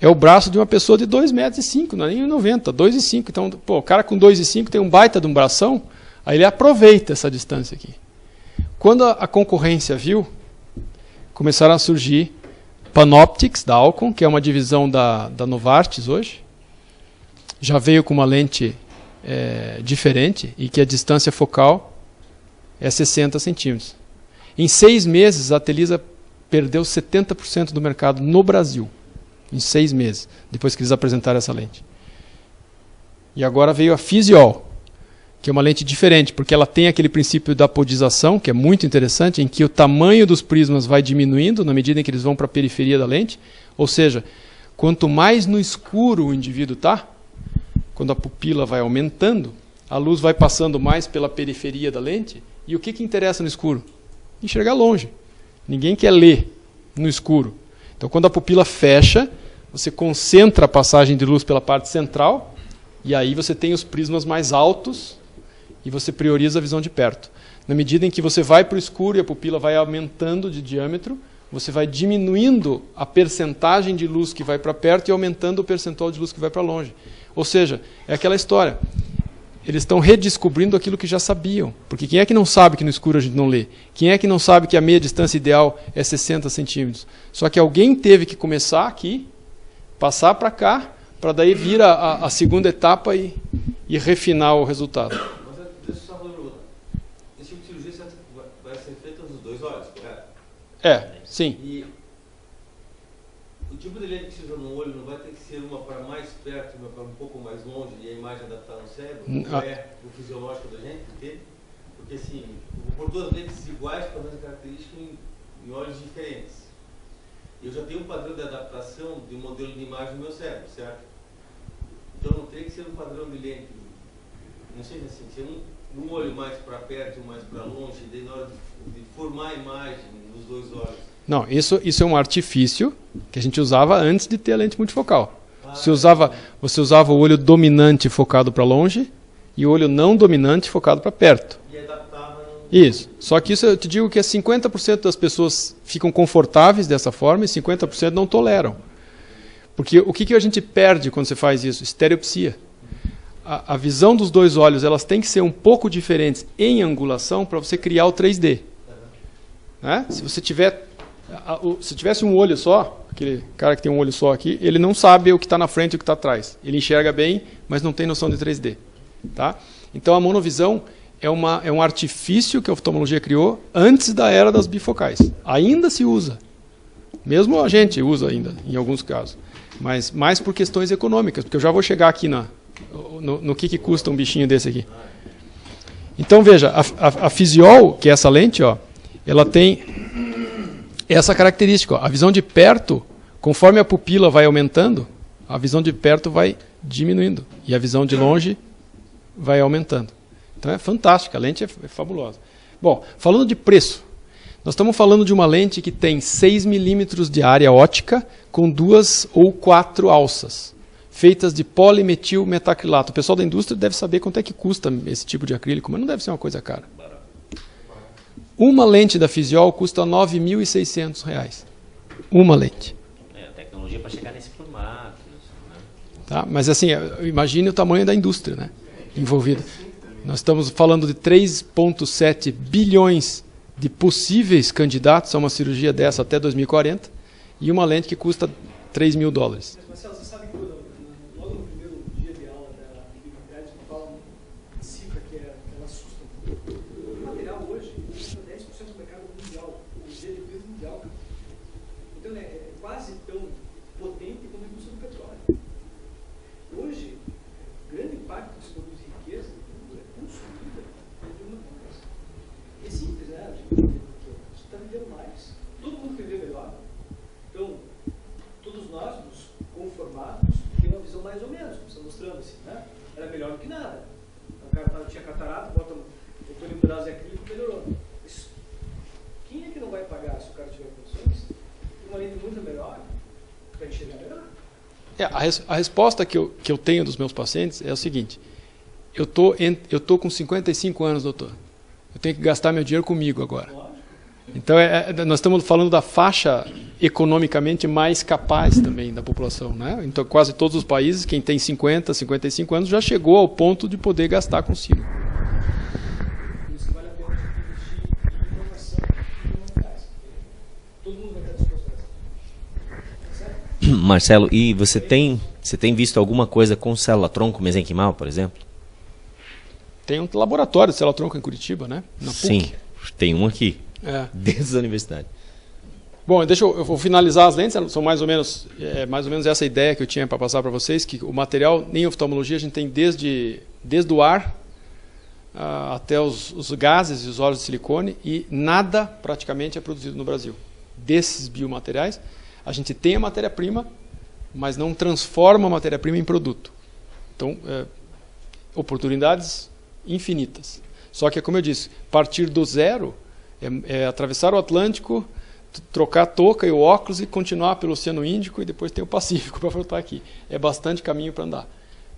é o braço de uma pessoa de 2,5 m, não é nem 1,90 m, 2,5 m. Então, pô, o cara com 2,5 m tem um baita de um bração, aí ele aproveita essa distância aqui. Quando a concorrência viu, começaram a surgir Panoptix, da Alcon, que é uma divisão da Novartis hoje. Já veio com uma lente diferente e que a distância focal é 60 centímetros. Em 6 meses, a Telisa perdeu 70% do mercado no Brasil. Em 6 meses, depois que eles apresentaram essa lente. E agora veio a Physiol, que é uma lente diferente, porque ela tem aquele princípio da apodização, que é muito interessante, em que o tamanho dos prismas vai diminuindo na medida em que eles vão para a periferia da lente. Ou seja, quanto mais no escuro o indivíduo está, quando a pupila vai aumentando, a luz vai passando mais pela periferia da lente. E o que interessa no escuro? Enxergar longe. Ninguém quer ler no escuro. Então, quando a pupila fecha, você concentra a passagem de luz pela parte central, e aí você tem os prismas mais altos, e você prioriza a visão de perto. Na medida em que você vai para o escuro e a pupila vai aumentando de diâmetro, você vai diminuindo a percentagem de luz que vai para perto e aumentando o percentual de luz que vai para longe. Ou seja, é aquela história. Eles estão redescobrindo aquilo que já sabiam. Porque quem é que não sabe que no escuro a gente não lê? Quem é que não sabe que a meia distância ideal é 60 centímetros? Só que alguém teve que começar aqui, passar para cá, para daí vir a segunda etapa e refinar o resultado. Mas deixa eu só fazer uma pergunta. Esse tipo de cirurgia vai ser feita nos 2 olhos, correto? Sim. E o tipo de lente que se usa no olho não vai ter que ser uma para mais perto, uma para um pouco mais longe e a imagem adaptar no cérebro? Não é o fisiológico da gente? Porque assim, eu vou pôr 2 lentes iguais com a mesma característica em olhos diferentes. Eu já tenho um padrão de adaptação de um modelo de imagem no meu cérebro, certo? Então não teria que ser um padrão de lente. Não sei assim, ser um olho mais para perto e um mais para longe, e daí na hora de formar a imagem nos 2 olhos. Não, isso é um artifício que a gente usava antes de ter a lente multifocal. Você usava o olho dominante focado para longe e o olho não dominante focado para perto. E adaptava... Isso. Só que isso eu te digo que 50% das pessoas ficam confortáveis dessa forma e 50% não toleram. Porque o que a gente perde quando você faz isso? Estereopsia. A visão dos 2 olhos, elas têm que ser um pouco diferentes em angulação para você criar o 3D. Né? Se você tivesse um olho só, aquele cara que tem um olho só aqui, ele não sabe o que está na frente e o que está atrás. Ele enxerga bem, mas não tem noção de 3D. Tá? Então a monovisão é um artifício que a oftalmologia criou antes da era das bifocais. Ainda se usa. Mesmo a gente usa ainda, em alguns casos. Mas mais por questões econômicas, porque eu já vou chegar aqui no que custa um bichinho desse aqui. Então veja, a Physiol, que é essa lente, ó, ela tem essa característica. Ó, a visão de perto, conforme a pupila vai aumentando, a visão de perto vai diminuindo. E a visão de longe vai aumentando. Então é fantástica, a lente é fabulosa. Bom, falando de preço, nós estamos falando de uma lente que tem 6 milímetros de área ótica com 2 ou 4 alças, feitas de polimetil metacrilato. O pessoal da indústria deve saber quanto é que custa esse tipo de acrílico, mas não deve ser uma coisa cara. Uma lente da Physiol custa R$ 9.600. Uma lente. A tecnologia para chegar nesse formato. Né? Tá? Mas assim, imagine o tamanho da indústria, né, envolvida. Nós estamos falando de 3,7 bilhões de possíveis candidatos a uma cirurgia dessa até 2040 e uma lente que custa $3.000. Mas, Marcelo, você sabe que logo no primeiro dia de aula da Biometria, fala uma cifra que ela assusta um pouco. O material hoje é 10% do mercado mundial, o GDP mundial. Então é quase tão potente como a indústria do petróleo. Hoje, grande parte dos produtos de riqueza é consumida por uma nada. O cara tinha catarata, bota o poliuretano acrílico, melhorou. Mas quem é que não vai pagar se o cara tiver condições? Uma lente muito melhor, para enxergar melhor? A resposta que eu tenho dos meus pacientes é o seguinte: eu tô com 55 anos, doutor. Eu tenho que gastar meu dinheiro comigo agora. Então, nós estamos falando da faixa economicamente mais capaz também da população, né? Então, quase todos os países, quem tem 50, 55 anos, já chegou ao ponto de poder gastar consigo. Por isso que vale a pena investir em inovação e humanidades. Todo mundo vai estar disposto a isso. Certo? Marcelo, e você tem visto alguma coisa com célula-tronco mesenquimal, por exemplo? Tem um laboratório de célula-tronco em Curitiba, né? Na PUC. Sim, tem um aqui, dentro da universidade. Bom, eu vou finalizar as lentes, são mais ou menos essa ideia que eu tinha para passar para vocês, que o material, em oftalmologia, a gente tem desde o ar até os gases e os óleos de silicone, e nada praticamente é produzido no Brasil. Desses biomateriais, a gente tem a matéria-prima, mas não transforma a matéria-prima em produto. Então, oportunidades infinitas. Só que, como eu disse, partir do zero é atravessar o Atlântico, trocar a touca e o óculos e continuar pelo Oceano Índico e depois tem o Pacífico para voltar aqui. É bastante caminho para andar.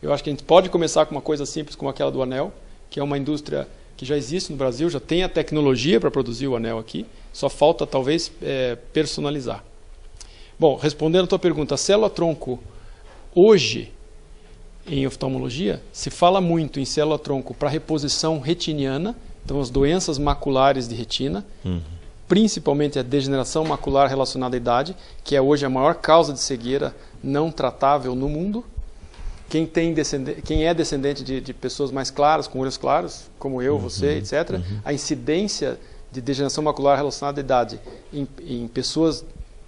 Eu acho que a gente pode começar com uma coisa simples como aquela do anel, que é uma indústria que já existe no Brasil, já tem a tecnologia para produzir o anel aqui, só falta talvez personalizar. Bom, respondendo a tua pergunta, a célula-tronco hoje em oftalmologia, se fala muito em célula-tronco para reposição retiniana, então as doenças maculares de retina, principalmente a degeneração macular relacionada à idade, que é hoje a maior causa de cegueira não tratável no mundo. Quem é descendente de pessoas mais claras, com olhos claros, como eu, você, etc., a incidência de degeneração macular relacionada à idade em pessoas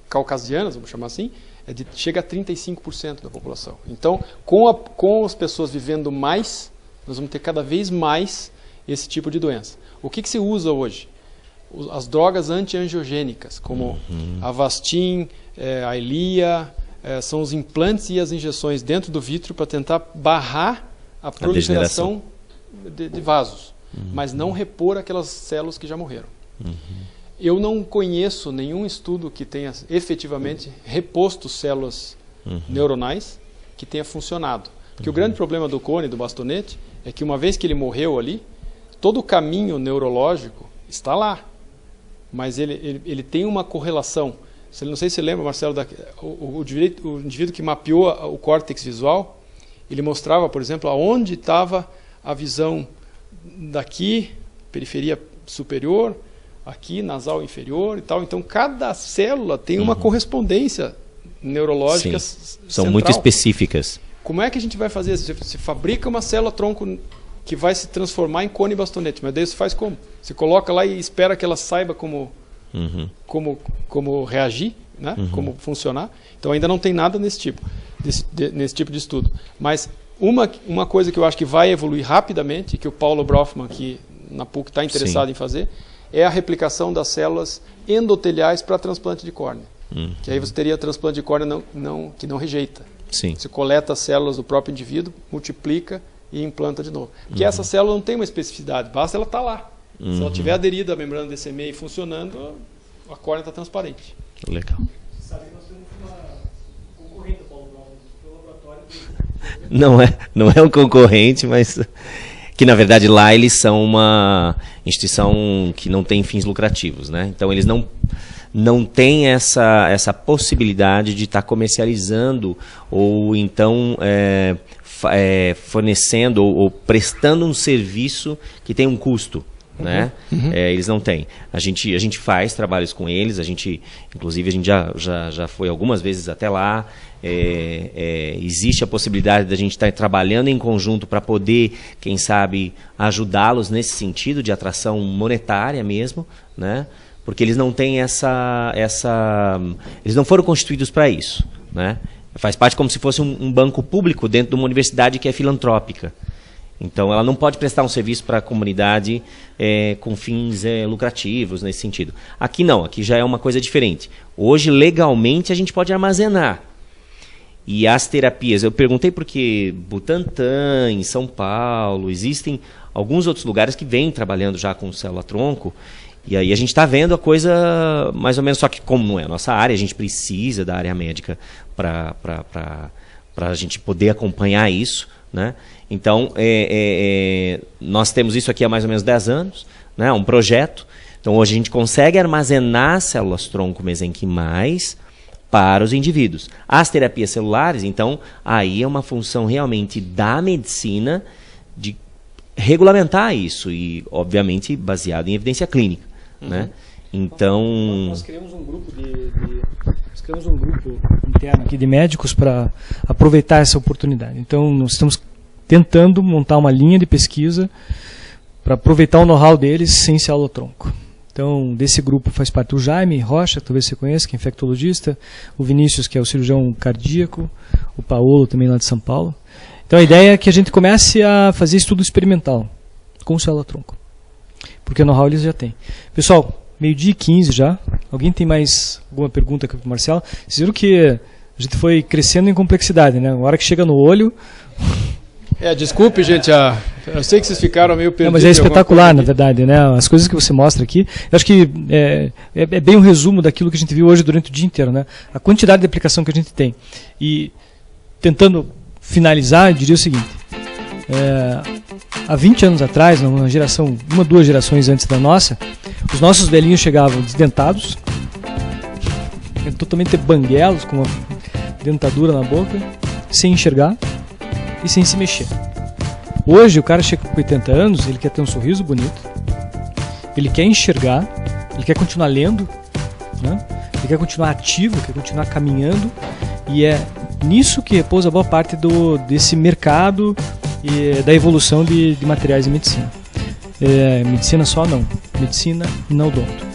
caucasianas, vamos chamar assim, chega a 35% da população. Então, com as pessoas vivendo mais, nós vamos ter cada vez mais esse tipo de doença. O que se usa hoje? As drogas antiangiogênicas, como a Avastin, a Eylea, são os implantes e as injeções dentro do vítreo para tentar barrar a proliferação de vasos, mas não repor aquelas células que já morreram. Eu não conheço nenhum estudo que tenha efetivamente reposto células neuronais que tenha funcionado. Porque o grande problema do cone, do bastonete, é que uma vez que ele morreu ali, todo o caminho neurológico está lá. Mas ele tem uma correlação. Não sei se você lembra, Marcelo, o indivíduo que mapeou o córtex visual, ele mostrava, por exemplo, aonde estava a visão daqui, periferia superior, aqui, nasal inferior e tal. Então, cada célula tem uma correspondência neurológica central. São muito específicas. Como é que a gente vai fazer isso? Você fabrica uma célula-tronco que vai se transformar em cone bastonete, mas daí você faz como? Você coloca lá e espera que ela saiba como reagir, né? Como funcionar. Então, ainda não tem nada nesse tipo de estudo. Mas uma coisa que eu acho que vai evoluir rapidamente, que o Paulo Brofman, aqui na PUC, está interessado em fazer, é a replicação das células endoteliais para transplante de córnea. Que aí você teria transplante de córnea que não rejeita. Você coleta as células do próprio indivíduo, multiplica e implanta de novo. Porque essa célula não tem uma especificidade, basta ela estar lá. Se ela tiver aderida à membrana DCMA e funcionando, a córnea está transparente. Legal. Você sabe que nós temos uma concorrente, Paulo Brofman, do laboratório. Não é um concorrente, mas que na verdade lá eles são uma instituição que não tem fins lucrativos, né? Então eles não têm essa possibilidade de estar comercializando ou então fornecendo ou prestando um serviço que tem um custo, né? Eles não têm. A gente faz trabalhos com eles, inclusive a gente já foi algumas vezes até lá. Existe a possibilidade da gente estar trabalhando em conjunto para poder, quem sabe, ajudá-los nesse sentido de atração monetária mesmo, né? Porque eles não têm eles não foram constituídos para isso, né? Faz parte como se fosse um banco público dentro de uma universidade que é filantrópica. Então, ela não pode prestar um serviço para a comunidade com fins lucrativos nesse sentido. Aqui não, aqui já é uma coisa diferente. Hoje, legalmente, a gente pode armazenar. E as terapias, eu perguntei porque Butantã, em São Paulo, existem alguns outros lugares que vêm trabalhando já com célula-tronco, e aí a gente está vendo a coisa mais ou menos, só que como não é a nossa área, a gente precisa da área médica para a gente poder acompanhar isso, né? Então, nós temos isso aqui há mais ou menos 10 anos, né? Um projeto. Então, hoje a gente consegue armazenar células-tronco mesenquimais para os indivíduos. As terapias celulares, então, aí é uma função realmente da medicina de regulamentar isso e, obviamente, baseado em evidência clínica, né? Então... Nós criamos um grupo interno aqui de médicos para aproveitar essa oportunidade. Então, nós estamos tentando montar uma linha de pesquisa para aproveitar o know-how deles sem célula-tronco. Então, desse grupo faz parte o Jaime Rocha, talvez você conheça, que é infectologista, o Vinícius, que é o cirurgião cardíaco, o Paulo, também lá de São Paulo. Então, a ideia é que a gente comece a fazer estudo experimental com célula-tronco, porque o know-how eles já têm. Pessoal, 12h15 já. Alguém tem mais alguma pergunta aqui para o Marcelo? Vocês viram que a gente foi crescendo em complexidade, né? A hora que chega no olho... Desculpe, gente, eu sei que vocês ficaram meio perdidos. Mas é espetacular, na verdade, né? As coisas que você mostra aqui, eu acho que é bem um resumo daquilo que a gente viu hoje durante o dia inteiro, né? A quantidade de aplicação que a gente tem. E, tentando finalizar, eu diria o seguinte, há 20 anos atrás, uma geração, 1 ou 2 gerações antes da nossa, os nossos velhinhos chegavam desdentados, totalmente banguelos, com uma dentadura na boca, sem enxergar e sem se mexer. Hoje o cara chega com 80 anos, ele quer ter um sorriso bonito, ele quer enxergar, ele quer continuar lendo, né? Ele quer continuar ativo, quer continuar caminhando, e é nisso que repousa boa parte desse mercado e da evolução de materiais de medicina. Medicina só não, medicina e não odonto.